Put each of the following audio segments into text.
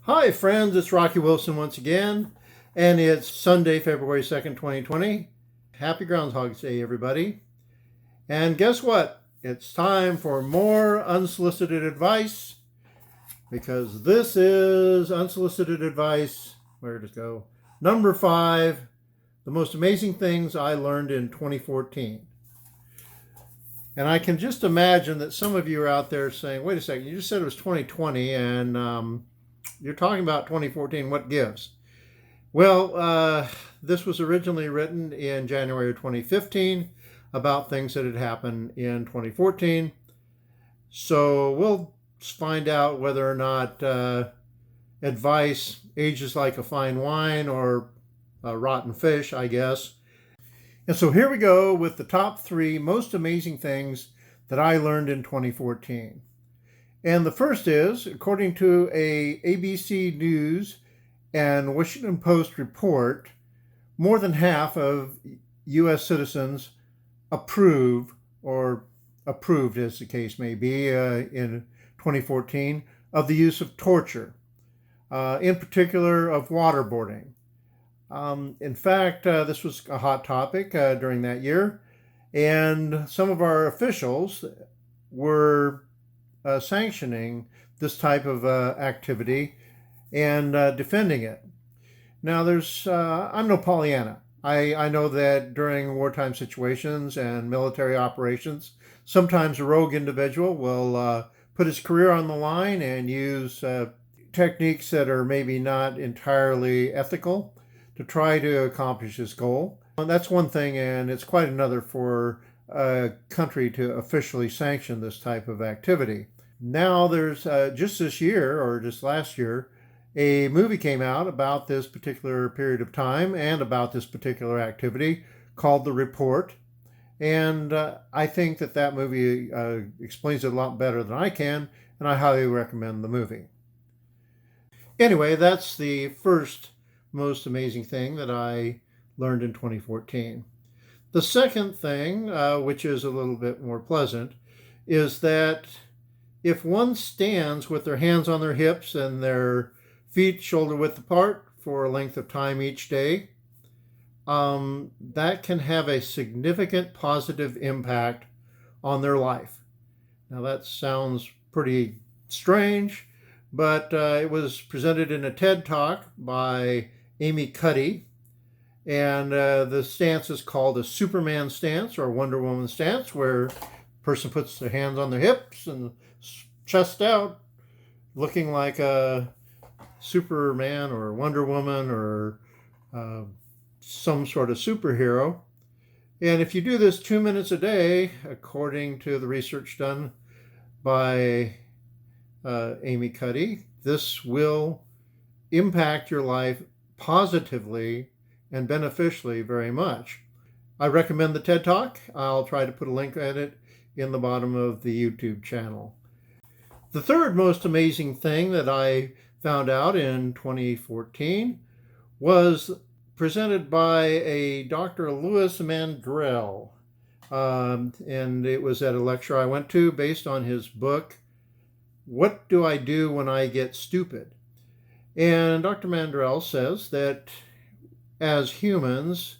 Hi friends, it's Rocky Wilson once again, and it's Sunday, February 2nd, 2020. Happy Groundhog's Day, everybody. And guess what? It's time for more unsolicited advice, because this is Unsolicited Advice, where did it go? Number 5, the most amazing things I learned in 2014. And I can just imagine that some of you are out there saying, wait a second, you just said it was 2020, and you're talking about 2014, what gives? Well, this was originally written in January of 2015 about things that had happened in 2014. So we'll find out whether or not advice ages like a fine wine or a rotten fish, I guess. And so here we go with the top 3 most amazing things that I learned in 2014. And the first is, according to a ABC News and Washington Post report, more than half of U.S. citizens approve, or approved as the case may be, in 2014, of the use of torture, in particular of waterboarding. In fact, this was a hot topic during that year, and some of our officials were sanctioning this type of activity and defending it. Now, I'm no Pollyanna. I know that during wartime situations and military operations, sometimes a rogue individual will put his career on the line and use techniques that are maybe not entirely ethical to try to accomplish his goal. And that's one thing, and it's quite another for a country to officially sanction this type of activity. Now there's just this year, or just last year, a movie came out about this particular period of time and about this particular activity called The Report. And I think that movie explains it a lot better than I can, and I highly recommend the movie. Anyway, that's the first most amazing thing that I learned in 2014. The second thing, which is a little bit more pleasant, is that if one stands with their hands on their hips and their feet shoulder width apart for a length of time each day, that can have a significant positive impact on their life. Now that sounds pretty strange, but it was presented in a TED Talk by Amy Cuddy, and the stance is called a Superman stance or Wonder Woman stance, where a person puts their hands on their hips and chest out, looking like a Superman or Wonder Woman or some sort of superhero. And if you do this 2 minutes a day, according to the research done by Amy Cuddy, this will impact your life positively and beneficially very much. I recommend the TED Talk. I'll try to put a link at it in the bottom of the YouTube channel. The third most amazing thing that I found out in 2014 was presented by a Dr. Louis Mandrell. And it was at a lecture I went to based on his book, What Do I Do When I Get Stupid? And Dr. Mandrell says that as humans,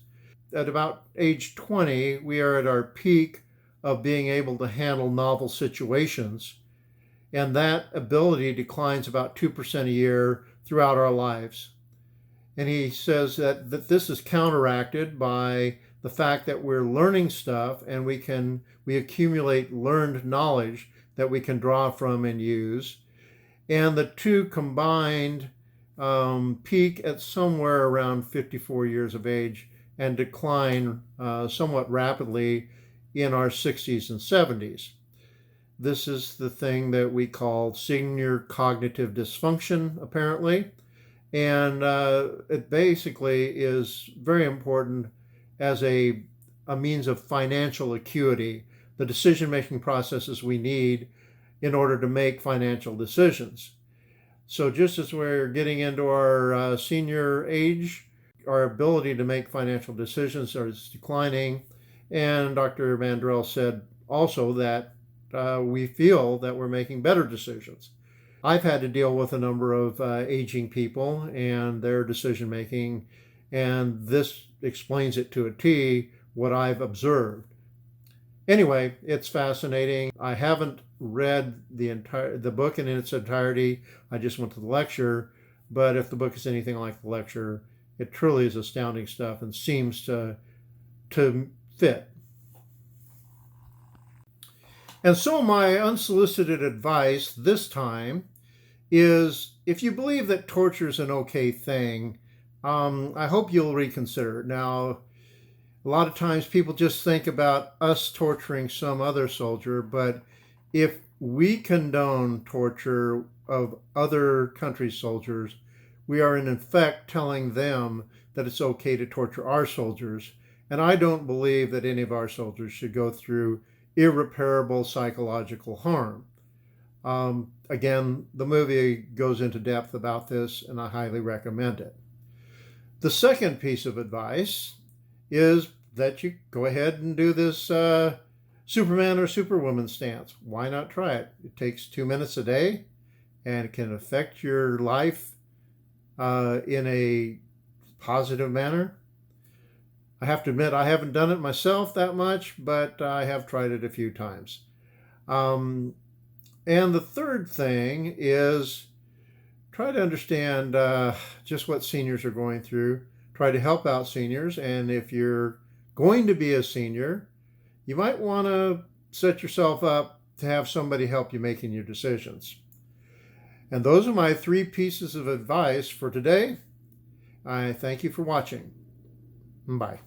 at about age 20, we are at our peak of being able to handle novel situations. And that ability declines about 2% a year throughout our lives. And he says that this is counteracted by the fact that we're learning stuff, and we accumulate learned knowledge that we can draw from and use. And the two combined peak at somewhere around 54 years of age and decline somewhat rapidly in our 60s and 70s. This is the thing that we call senior cognitive dysfunction, apparently. And it basically is very important as a means of financial acuity, the decision-making processes we need in order to make financial decisions. So just as we're getting into our senior age, our ability to make financial decisions is declining. And Dr. Mandrell said also that we feel that we're making better decisions. I've had to deal with a number of aging people and their decision making, and this explains it to a T, what I've observed. Anyway, it's fascinating. I haven't read the book in its entirety. I just went to the lecture, but if the book is anything like the lecture, it truly is astounding stuff and seems to fit. And so my unsolicited advice this time is, if you believe that torture is an okay thing, I hope you'll reconsider. Now, a lot of times people just think about us torturing some other soldier, but if we condone torture of other countries' soldiers, we are in effect telling them that it's okay to torture our soldiers. And I don't believe that any of our soldiers should go through irreparable psychological harm. Again, the movie goes into depth about this, and I highly recommend it. The second piece of advice is that you go ahead and do this Superman or Superwoman stance. Why not try it? It takes 2 minutes a day, and it can affect your life in a positive manner. I have to admit, I haven't done it myself that much, but I have tried it a few times. And the third thing is try to understand just what seniors are going through. Try to help out seniors. And if you're going to be a senior, you might want to set yourself up to have somebody help you making your decisions. And those are my 3 pieces of advice for today. I thank you for watching. Bye.